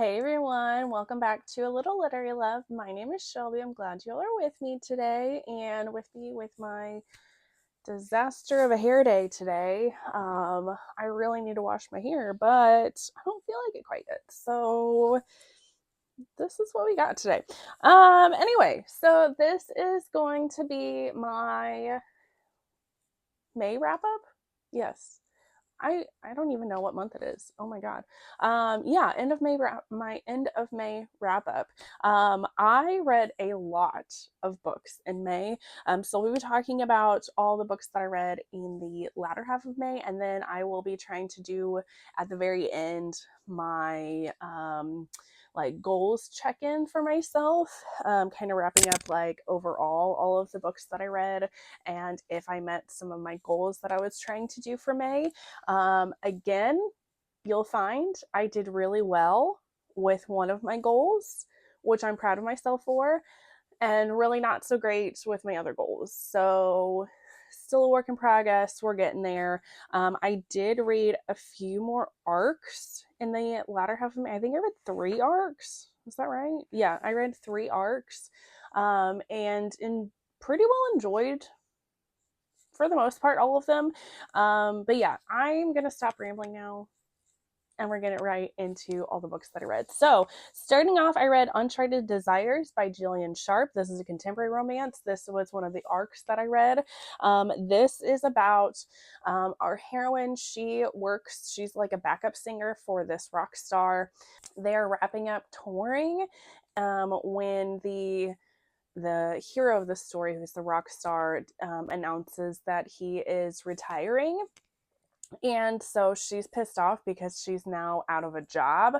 Hey everyone, welcome back to A Little Literary Love. My name is Shelby. I'm glad you all are with me today and with me with my disaster of a hair day today. I really need to wash my hair, but I don't feel like it quite yet. So this is what we got today. Anyway, so this is going to be my May wrap up. Yes. I don't even know what month it is. Oh my god. Yeah, end of May my end of May wrap up. I read a lot of books in May. So we'll be talking about all the books that I read in the latter half of May, and then I will be trying to do at the very end my like goals check-in for myself, kind of wrapping up like overall all of the books that I read and if I met some of my goals that I was trying to do for May. Again, you'll find I did really well with one of my goals, which I'm proud of myself for, and really not so great with my other goals. So, still a work in progress. We're getting there. I did read a few more arcs in the latter half of May. I think I read 3 arcs. Is that right? Yeah, I read 3 arcs, and pretty well enjoyed for the most part all of them. But yeah, I'm gonna stop rambling now and we're gonna get right into all the books that I read. So starting off, I read Uncharted Desires by Gillian Sharp. This is a contemporary romance. This was one of the arcs that I read. This is about our heroine. She's like a backup singer for this rock star. They are wrapping up touring when the hero of the story, who's the rock star, announces that he is retiring. And so she's pissed off because she's now out of a job.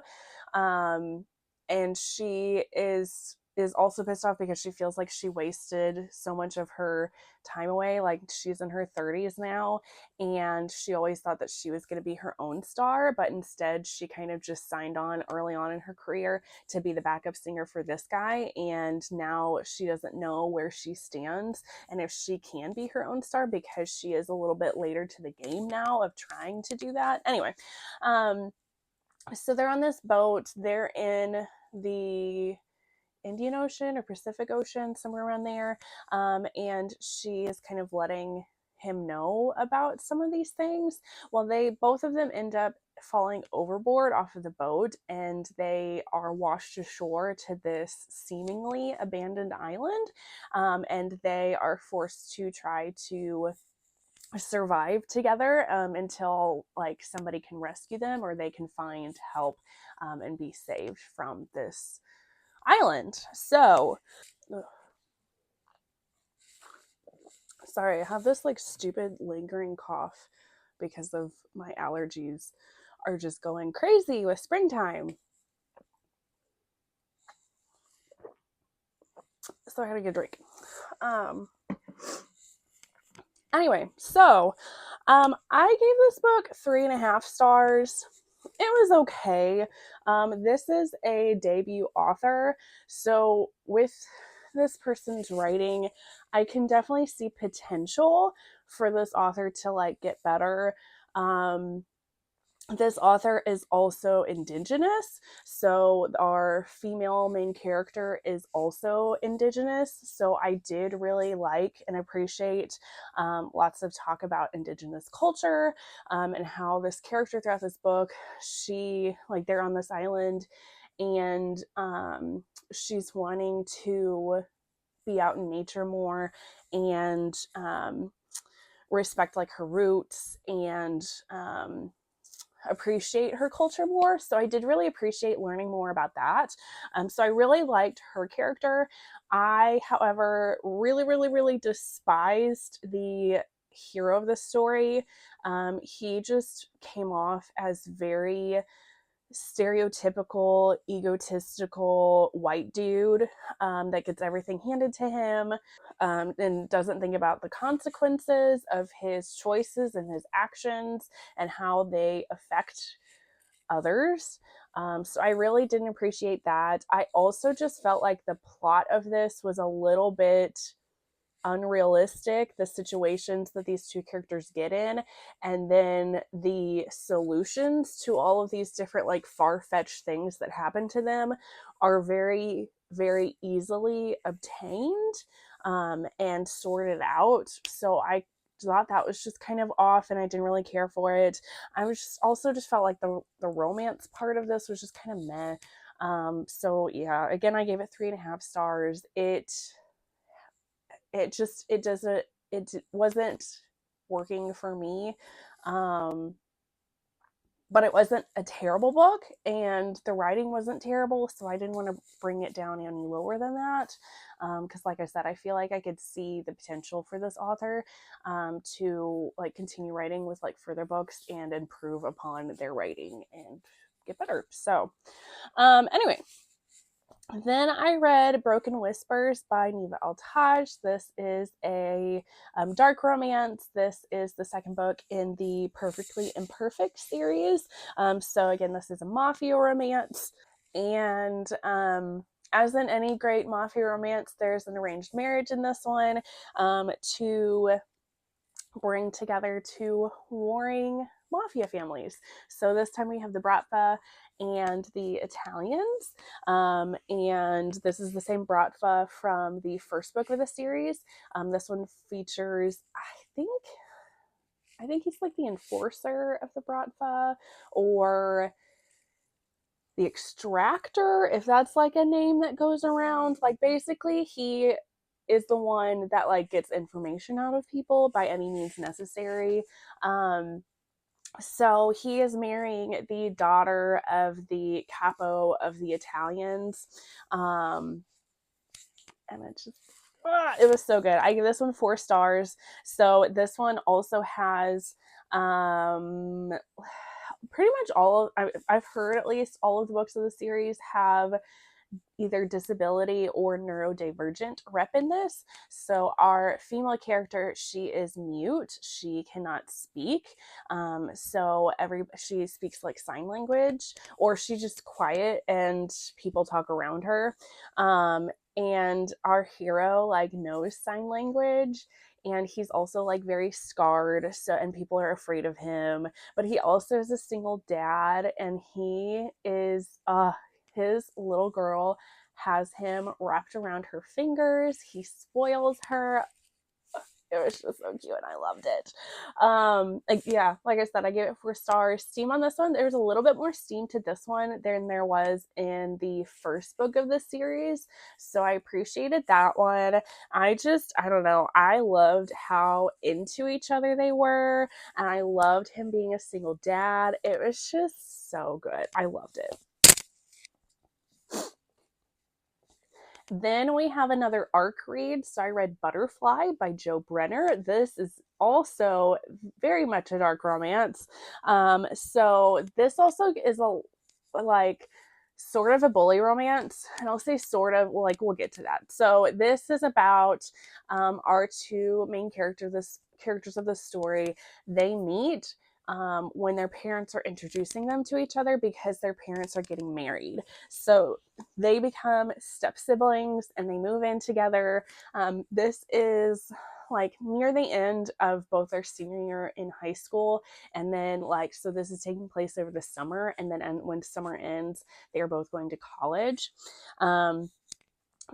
And she is also pissed off because she feels like she wasted so much of her time away. Like, she's in her 30s now, and she always thought that she was going to be her own star, but instead she kind of just signed on early on in her career to be the backup singer for this guy, and now she doesn't know where she stands and if she can be her own star because she is a little bit later to the game now of trying to do that. Anyway, so they're on this boat. They're in the Indian Ocean or Pacific Ocean, somewhere around there. And she is kind of letting him know about some of these things. Well, both of them end up falling overboard off of the boat, and they are washed ashore to this seemingly abandoned island. And they are forced to try to survive together until like somebody can rescue them or they can find help and be saved from this island. So, sorry, I have this like stupid lingering cough because of my allergies are just going crazy with springtime. So I had to get a drink. Anyway, so I gave this book 3.5 stars. It was okay. This is a debut author, so with this person's writing, I can definitely see potential for this author to like get better. This author is also Indigenous, so our female main character is also Indigenous. So I did really like and appreciate lots of talk about Indigenous culture and how this character throughout this book, they're on this island and she's wanting to be out in nature more and respect like her roots and appreciate her culture more. So I did really appreciate learning more about that. So I really liked her character. I, however, really, really, really despised the hero of the story. He just came off as very stereotypical, egotistical white dude that gets everything handed to him and doesn't think about the consequences of his choices and his actions and how they affect others. So I really didn't appreciate that. I also just felt like the plot of this was a little bit unrealistic, the situations that these two characters get in, and then the solutions to all of these different like far-fetched things that happen to them are very, very easily obtained and sorted out. So I thought that was just kind of off, and I didn't really care for it. I was just also just felt like the romance part of this was just kind of meh. So yeah, again, I gave it 3.5 stars. It wasn't working for me. But it wasn't a terrible book, and the writing wasn't terrible, so I didn't want to bring it down any lower than that. Because like I said, I feel like I could see the potential for this author to like continue writing with like further books and improve upon their writing and get better. So anyway, then I read Broken Whispers by Neva Altaj. This is a dark romance. This is the second book in the Perfectly Imperfect series. So again, this is a mafia romance. And as in any great mafia romance, there's an arranged marriage in this one to bring together two warring mafia families. So this time we have the Bratva and the Italians. And this is the same Bratva from the first book of the series. This one features, I think he's like the enforcer of the Bratva, or the extractor, if that's like a name that goes around. Like basically he is the one that like gets information out of people by any means necessary. So he is marrying the daughter of the capo of the Italians. And it was so good. I give this one 4 stars. So this one also has pretty much all of, I've heard at least all of the books of the series have either disability or neurodivergent rep in this. So our female character, she is mute. She cannot speak. She speaks like sign language, or she's just quiet and people talk around her. And our hero like knows sign language, and he's also like very scarred, so and people are afraid of him. But he also is a single dad, and he is his little girl has him wrapped around her fingers. He spoils her. It was just so cute, and I loved it. Like I said, I gave it 4 stars. Steam on this one, there's a little bit more steam to this one than there was in the first book of the series, so I appreciated that one. I don't know, I loved how into each other they were, and I loved him being a single dad. It was just so good. I loved it. Then we have another ARC read. So I read Butterfly by Jo Brenner. This is also very much a dark romance. So this also is a like sort of a bully romance, and I'll say sort of, like we'll get to that. So this is about our two main characters of the story. They meet when their parents are introducing them to each other because their parents are getting married. So they become step siblings and they move in together. This is like near the end of both their senior year in high school, and then so this is taking place over the summer, and then when summer ends, they are both going to college.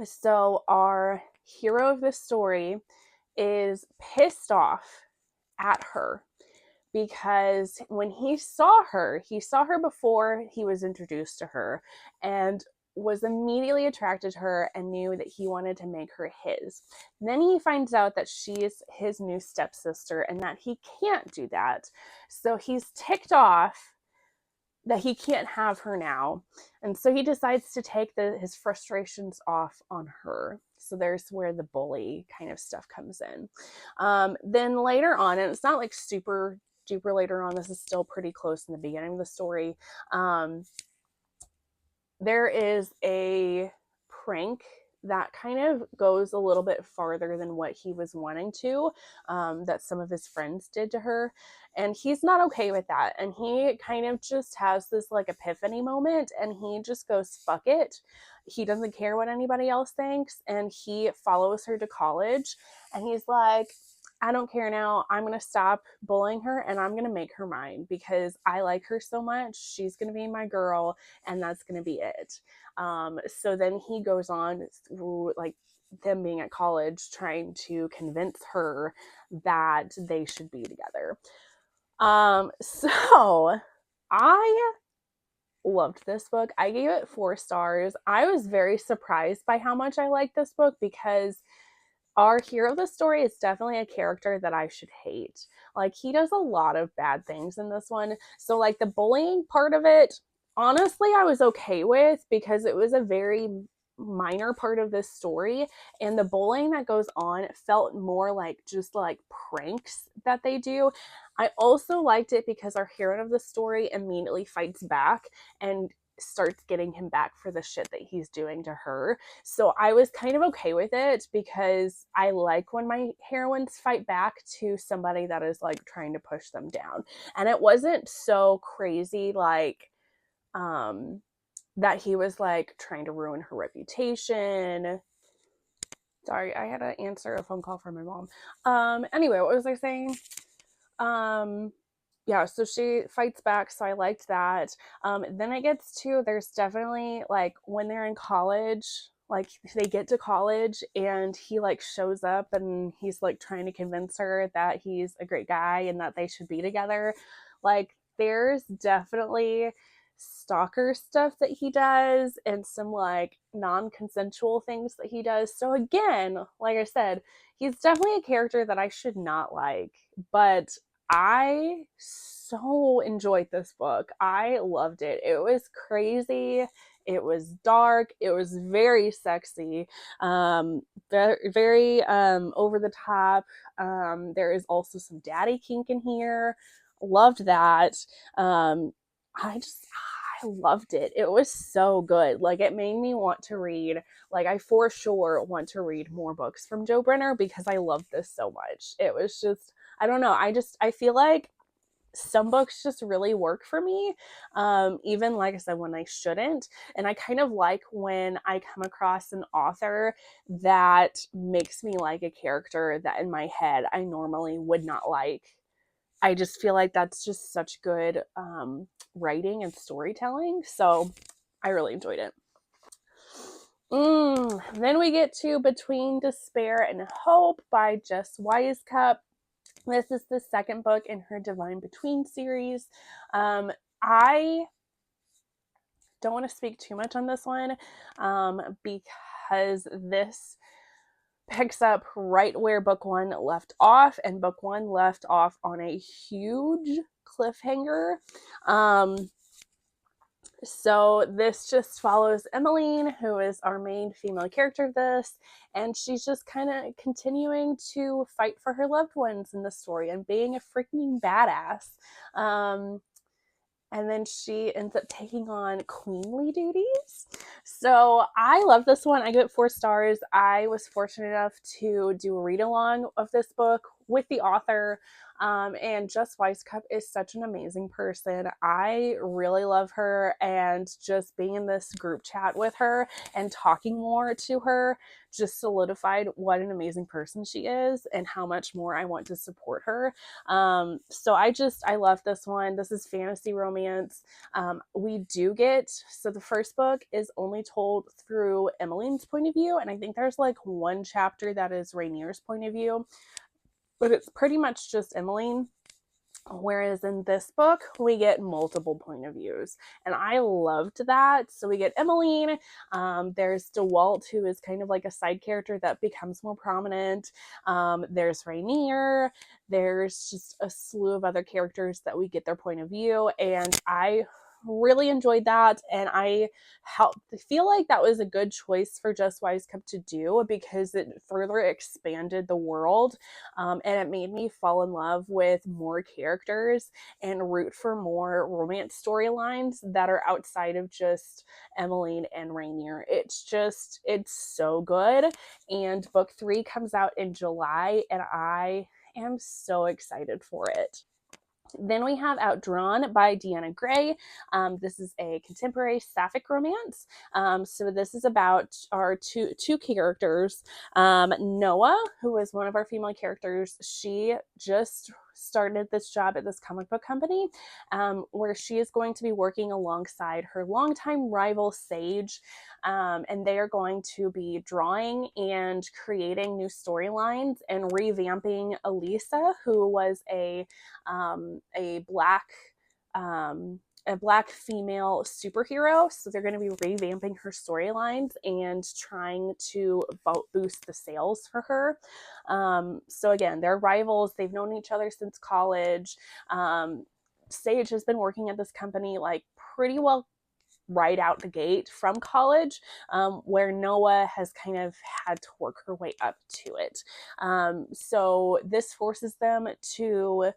So our hero of this story is pissed off at her because when he saw her before he was introduced to her, and was immediately attracted to her and knew that he wanted to make her his. Then he finds out that she is his new stepsister and that he can't do that. So he's ticked off that he can't have her now. And so he decides to take his frustrations off on her. So there's where the bully kind of stuff comes in. Then later on, and it's not like super duper later on, this is still pretty close in the beginning of the story, there is a prank that kind of goes a little bit farther than what he was wanting to, that some of his friends did to her, and he's not okay with that, and he kind of just has this like epiphany moment, and he just goes fuck it, he doesn't care what anybody else thinks, and he follows her to college, and he's like, I don't care now. I'm going to stop bullying her and I'm going to make her mine because I like her so much. She's going to be my girl and that's going to be it. So then he goes on through like them being at college trying to convince her that they should be together. So I loved this book. I gave it 4 stars. I was very surprised by how much I liked this book because our hero of the story is definitely a character that I should hate. Like, he does a lot of bad things in this one. So, like, the bullying part of it, honestly, I was okay with because it was a very minor part of this story. And the bullying that goes on felt more like just like pranks that they do. I also liked it because our hero of the story immediately fights back and starts getting him back for the shit that he's doing to her. So I was kind of okay with it because I like when my heroines fight back to somebody that is like trying to push them down. And it wasn't so crazy like that he was like trying to ruin her reputation. Sorry, I had to answer a phone call from my mom. Anyway, what was I saying? Yeah, so she fights back, so I liked that. Then it gets to, there's definitely like when they're in college, like they get to college and he like shows up and he's like trying to convince her that he's a great guy and that they should be together. Like there's definitely stalker stuff that he does and some like non-consensual things that he does. So again, like I said, he's definitely a character that I should not like, but I so enjoyed this book. I loved it. It was crazy. It was dark. It was very sexy. Very over the top. There is also some daddy kink in here. Loved that. I loved it. It was so good. Like it made me want to read. Like I for sure want to read more books from Jo Brenner because I love this so much. It was just, I don't know. I feel like some books just really work for me. Even like I said, when I shouldn't. And I kind of like when I come across an author that makes me like a character that in my head I normally would not like. I just feel like that's just such good writing and storytelling. So I really enjoyed it. Then we get to Between Despair and Hope by Jess Wisecup. This is the second book in her Divine Between series. I don't want to speak too much on this one because this picks up right where book 1 left off, and book 1 left off on a huge cliffhanger. So this just follows Emmeline, who is our main female character of this, and she's just kind of continuing to fight for her loved ones in the story and being a freaking badass. And then she ends up taking on queenly duties. So I love this one. I give it 4 stars. I was fortunate enough to do a read along of this book with the author. And Jess Wisecup is such an amazing person. I really love her, and just being in this group chat with her and talking more to her just solidified what an amazing person she is and how much more I want to support her. So I love this one. This is fantasy romance. We do get, so the first book is only told through Emmeline's point of view, and I think there's like one chapter that is Rainier's point of view, but it's pretty much just Emmeline. Whereas in this book, we get multiple point of views. And I loved that. So we get Emmeline. There's DeWalt, who is kind of like a side character that becomes more prominent. There's Rainier. There's just a slew of other characters that we get their point of view. And I really enjoyed that, and I feel like that was a good choice for Jess Wisecup to do because it further expanded the world, and it made me fall in love with more characters and root for more romance storylines that are outside of just Emmeline and Rainier. It's so good, and book 3 comes out in July, and I am so excited for it. Then we have Outdrawn by Deanna Grey. This is a contemporary sapphic romance. So this is about our two characters. Noah, who is one of our female characters, she just started this job at this comic book company, where she is going to be working alongside her longtime rival Sage, and they are going to be drawing and creating new storylines and revamping Elisa, who was a black um, a black female superhero. So they're going to be revamping her storylines and trying to boost the sales for her. So again, they're rivals. They've known each other since college. Sage has been working at this company like pretty well right out the gate from college, where Noah has kind of had to work her way up to it. So this forces them to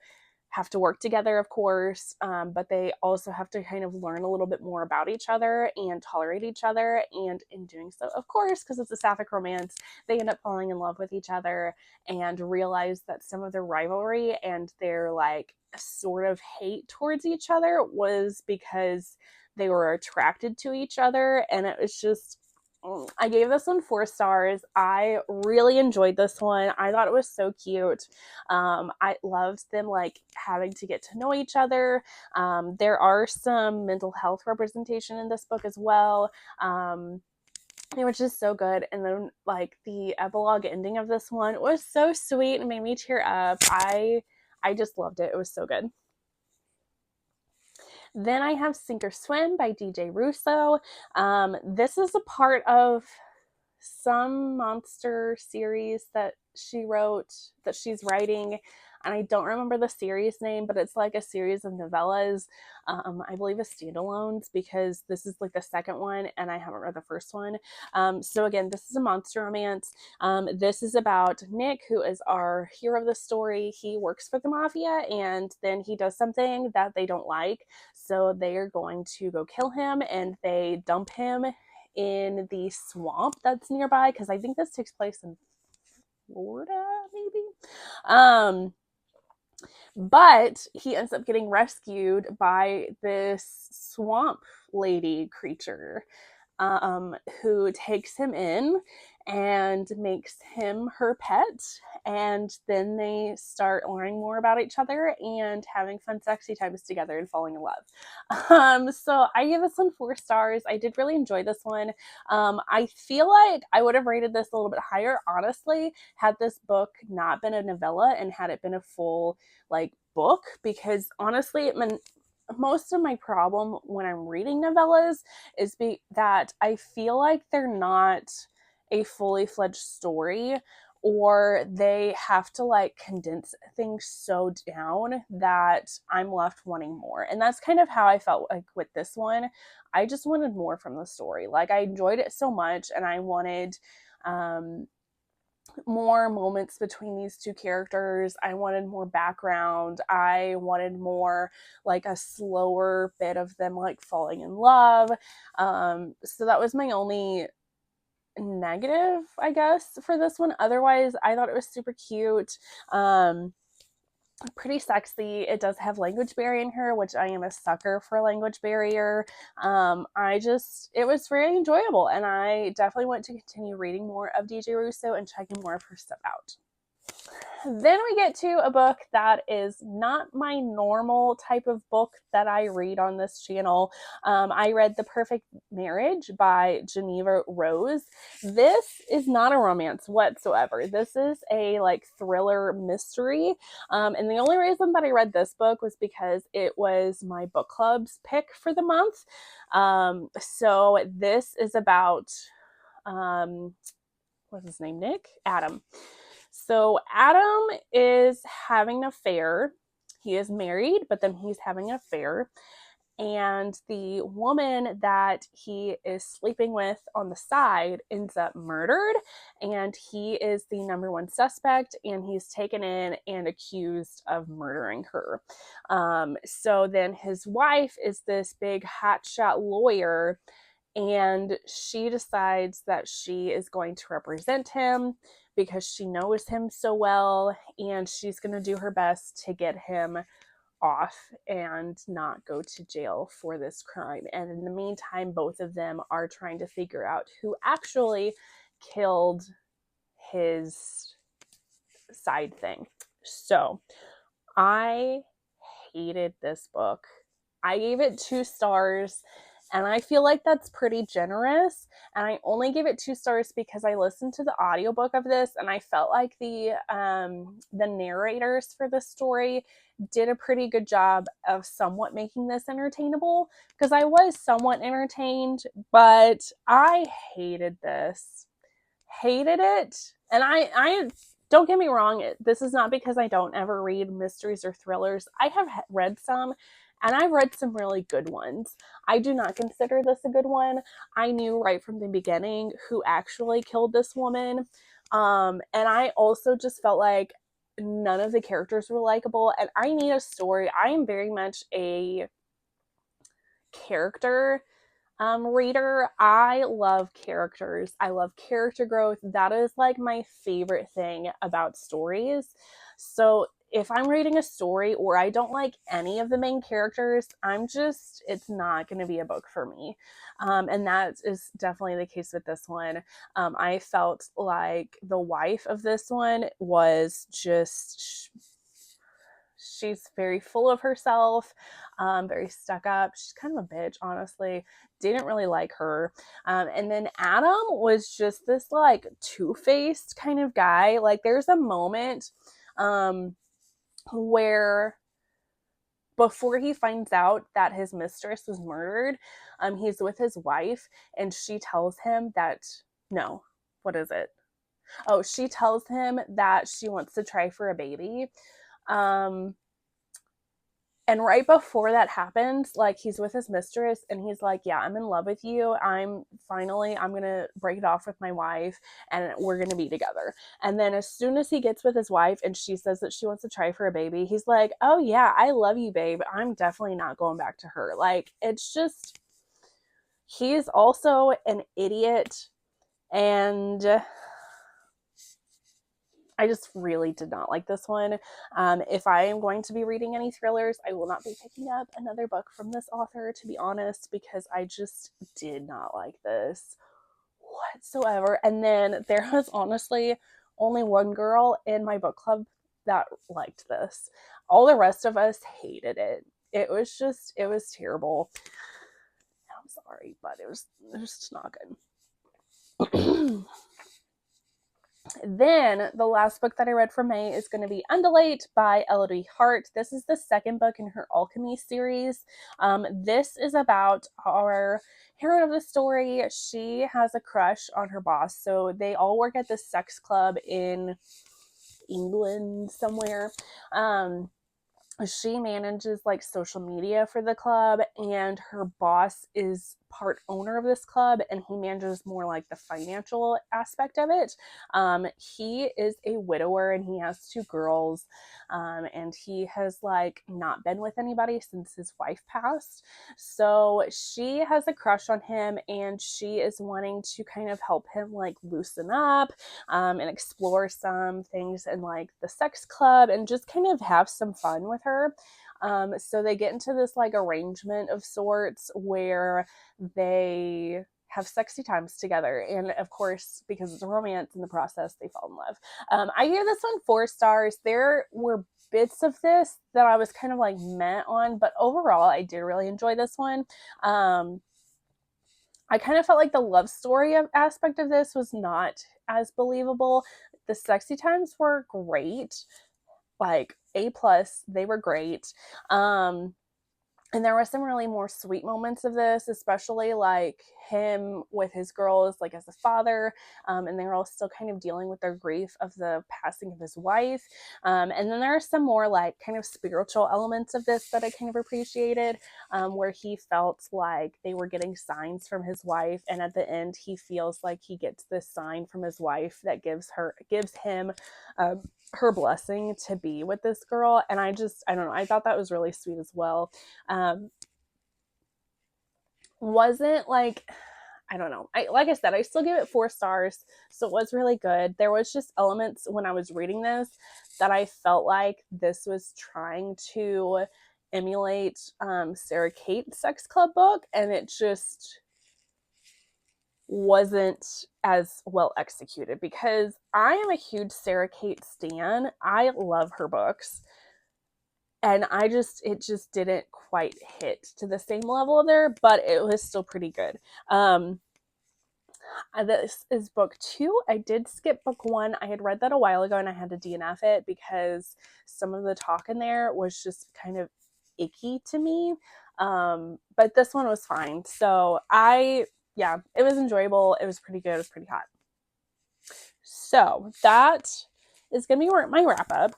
have to work together, of course, but they also have to kind of learn a little bit more about each other and tolerate each other. And in doing so, of course, because it's a sapphic romance, they end up falling in love with each other and realize that some of their rivalry and their like sort of hate towards each other was because they were attracted to each other. And it was just, I gave this one 4 stars. I really enjoyed this one. I thought it was so cute. I loved them like having to get to know each other. There are some mental health representation in this book as well. Which is so good. And then like the epilogue ending of this one was so sweet and made me tear up. I just loved it. It was so good. Then I have Sink or Swim by DJ Russo. This is a part of some monster series that she wrote, that she's writing, and I don't remember the series name, but it's like a series of novellas. I believe a standalones, because this is like the second one and I haven't read the first one. So again, this is a monster romance. This is about Nick, who is our hero of the story. He works for the mafia and then he does something that they don't like, so they are going to go kill him, and they dump him in the swamp that's nearby, because I think this takes place in Florida, maybe. But he ends up getting rescued by this swamp lady creature, who takes him in and makes him her pet. And then they start learning more about each other and having fun, sexy times together and falling in love. So I give this one 4 stars. I did really enjoy this one. I feel like I would have rated this a little bit higher, honestly, had this book not been a novella and had it been a full like book, because honestly, most of my problem when I'm reading novellas is that I feel like they're not a fully fledged story, or they have to like condense things so down that I'm left wanting more. And that's kind of how I felt like with this one. I just wanted more from the story. Like I enjoyed it so much and I wanted more moments between these two characters. I wanted more background. I wanted more like a slower bit of them like falling in love. So that was my only negative, I guess, for this one. Otherwise, I thought it was super cute. Pretty sexy. It does have language barrier in her, which I am a sucker for language barrier. It was very enjoyable, and I definitely want to continue reading more of DJ Russo and checking more of her stuff out. Then we get to a book that is not my normal type of book that I read on this channel. I read The Perfect Marriage by Geneva Rose. This is not a romance whatsoever. This is a like thriller mystery. And the only reason that I read this book was because it was my book club's pick for the month. So this is about, what's his name? Nick? Adam. So Adam is having an affair. He is married, but then he's having an affair. And the woman that he is sleeping with on the side ends up murdered. And he is the number one suspect. And he's taken in and accused of murdering her. So then his wife is this big hotshot lawyer. And she decides that she is going to represent him because she knows him so well, and she's going to do her best to get him off and not go to jail for this crime. And in the meantime, both of them are trying to figure out who actually killed his side thing. So I hated this book. I gave it 2 stars, and I feel like that's pretty generous. And I only gave it 2 stars because I listened to the audiobook of this, and I felt like the narrators for the story did a pretty good job of somewhat making this entertainable, because I was somewhat entertained, but I hated this. Hated it. And I don't get me wrong, this is not because I don't ever read mysteries or thrillers. I have read some, and I've read some really good ones. I do not consider this a good one. I knew right from the beginning who actually killed this woman. And I also just felt like none of the characters were likable, and I need a story. I am very much a character reader. I love characters. I love character growth. That is like my favorite thing about stories. So if I'm reading a story or I don't like any of the main characters, it's not going to be a book for me. And that is definitely the case with this one. I felt like the wife of this one was just, she's very full of herself, very stuck up. She's kind of a bitch, honestly. Didn't really like her. And then Adam was just this like two-faced kind of guy. Like there's a moment where before he finds out that his mistress was murdered, he's with his wife, and she tells him that, no, what is it? Oh, she tells him that she wants to try for a baby. And right before that happens, like he's with his mistress and he's like, yeah, I'm in love with you. I'm going to break it off with my wife and we're going to be together. And then as soon as he gets with his wife and she says that she wants to try for a baby, he's like, oh yeah, I love you, babe. I'm definitely not going back to her. Like, it's just, he's also an idiot. And I just really did not like this one. If I am going to be reading any thrillers, I will not be picking up another book from this author, to be honest, because I just did not like this whatsoever. And then there was honestly only one girl in my book club that liked this. All the rest of us hated it. It was terrible. I'm sorry, but it was just not good. Then the last book that I read for May is going to be Undulate by Elodie Hart. This is the second book in her Alchemy series. This is about our heroine of the story. She has a crush on her boss. So they all work at this sex club in England somewhere. She manages like social media for the club, and her boss is part owner of this club, and he manages more like the financial aspect of it. He is a widower and he has 2 girls, and he has like not been with anybody since his wife passed. So she has a crush on him, and she is wanting to kind of help him like loosen up, and explore some things in like the sex club and just kind of have some fun with her. So they get into this like arrangement of sorts where they have sexy times together, and of course, because it's a romance in the process, they fall in love. I gave this one 4 stars. There were bits of this that I was kind of like meh on, but overall I did really enjoy this one. I kind of felt like the love story aspect of this was not as believable. The sexy times were great, like A+, they were great. And there were some really more sweet moments of this, especially like him with his girls, like as a father, and they were all still kind of dealing with their grief of the passing of his wife. And then there are some more like kind of spiritual elements of this that I kind of appreciated, where he felt like they were getting signs from his wife, and at the end he feels like he gets this sign from his wife that gives him her blessing to be with this girl. And I don't know, I thought that was really sweet as well. Wasn't like, I don't know, like I said, I still give it 4 stars, so it was really good. There was just elements when I was reading this that I felt like this was trying to emulate Sarah Kate's Sex Club book, and it just wasn't as well executed, because I am a huge Sarah Kate stan. I love her books, and it just didn't quite hit to the same level there, but it was still pretty good. This is book 2. I did skip book 1. I had read that a while ago and I had to DNF it because some of the talk in there was just kind of icky to me. But this one was fine. So yeah, it was enjoyable. It was pretty good. It was pretty hot. So that is going to be my wrap up.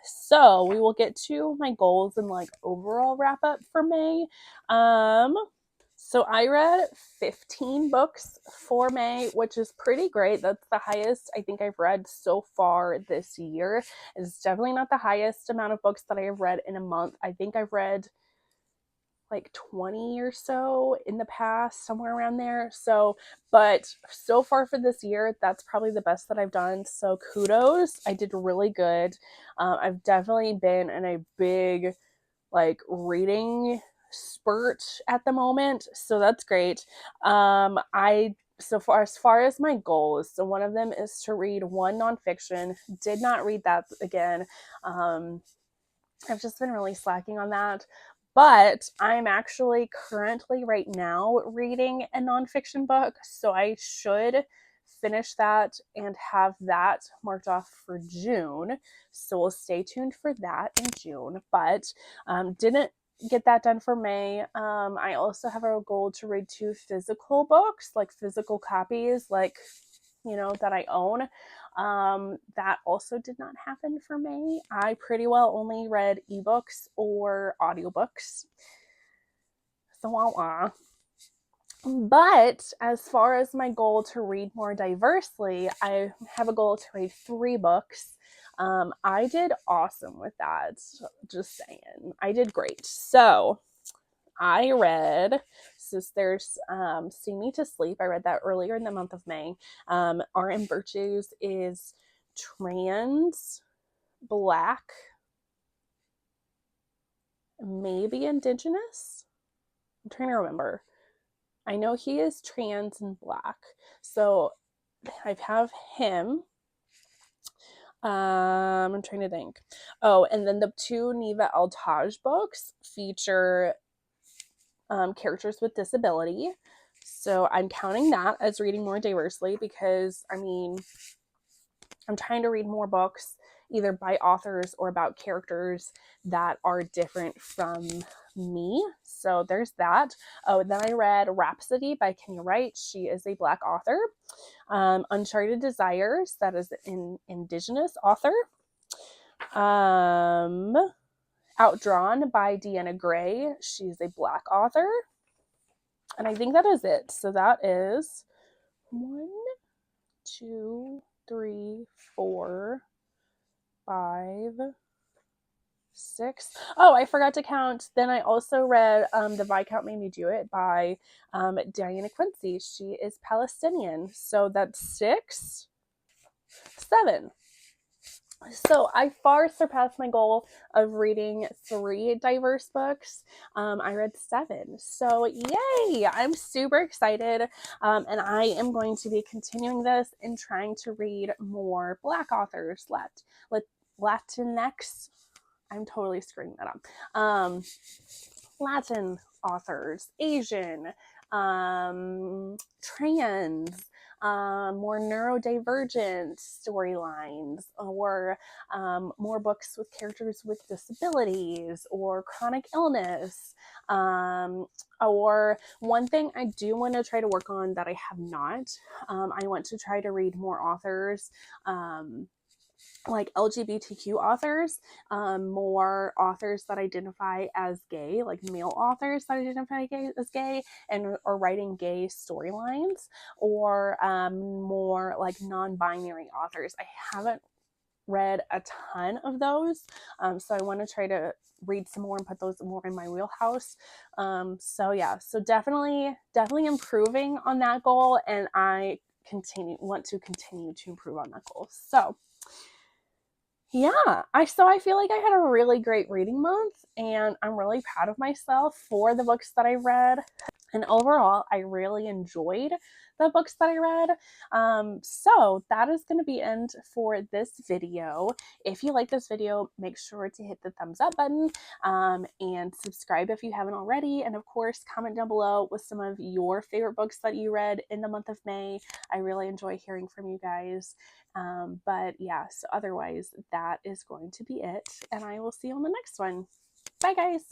So we will get to my goals and like overall wrap up for May. So I read 15 books for May, which is pretty great. That's the highest I think I've read so far this year. It's definitely not the highest amount of books that I have read in a month. I think I've read like 20 or so in the past, somewhere around there. So, but so far for this year, that's probably the best that I've done. So kudos. I did really good. I've definitely been in a big like reading spurt at the moment, so that's great. So far, as far as my goals, so one of them is to read one nonfiction. Did not read that again. I've just been really slacking on that, but I'm actually currently right now reading a nonfiction book, so I should finish that and have that marked off for June. So we'll stay tuned for that in June, but didn't get that done for May. I also have a goal to read 2 physical books, like physical copies, like, you know, that I own. That also did not happen for May. I pretty well only read ebooks or audiobooks. So but as far as my goal to read more diversely, I have a goal to read 3 books. I did awesome with that. Just saying. I did great. So I read, there's Sing Me to Sleep. I read that earlier in the month of May. R.M. Virtues is trans, Black, maybe Indigenous. I'm trying to remember. I know he is trans and Black. So I have him. I'm trying to think. Oh, and then the 2 Neva Altaj books feature characters with disability. So I'm counting that as reading more diversely, because I mean, I'm trying to read more books either by authors or about characters that are different from me. So there's that. Oh, and then I read Rhapsody by Kenya Wright. She is a Black author. Uncharted Desires, that is an Indigenous author. Outdrawn by Deanna Grey. She's a Black author. And I think that is it. So that is 1, 2, 3, 4, 5, 6. Oh, I forgot to count. Then I also read The Viscount Made Me Do It by Diana Quincy. She is Palestinian. So that's 6, 7. So I far surpassed my goal of reading 3 diverse books. I read 7. So yay! I'm super excited. And I am going to be continuing this and trying to read more Black authors, Latinx. I'm totally screwing that up. Latin authors, Asian, trans, more neurodivergent storylines, or more books with characters with disabilities or chronic illness. Or one thing I do want to try to work on that I have not, I want to try to read more authors, like LGBTQ authors, more authors that identify as gay, like male authors that identify as gay and are writing gay storylines, or more like non-binary authors. I haven't read a ton of those, so I want to try to read some more and put those more in my wheelhouse. So yeah, so definitely improving on that goal, and I want to continue to improve on that goal. So Yeah, I feel like I had a really great reading month, and I'm really proud of myself for the books that I read. And overall, I really enjoyed the books that I read. So that is going to be end for this video. If you like this video, make sure to hit the thumbs up button and subscribe if you haven't already. And of course, comment down below with some of your favorite books that you read in the month of May. I really enjoy hearing from you guys. But yeah, so otherwise, that is going to be it. And I will see you on the next one. Bye, guys.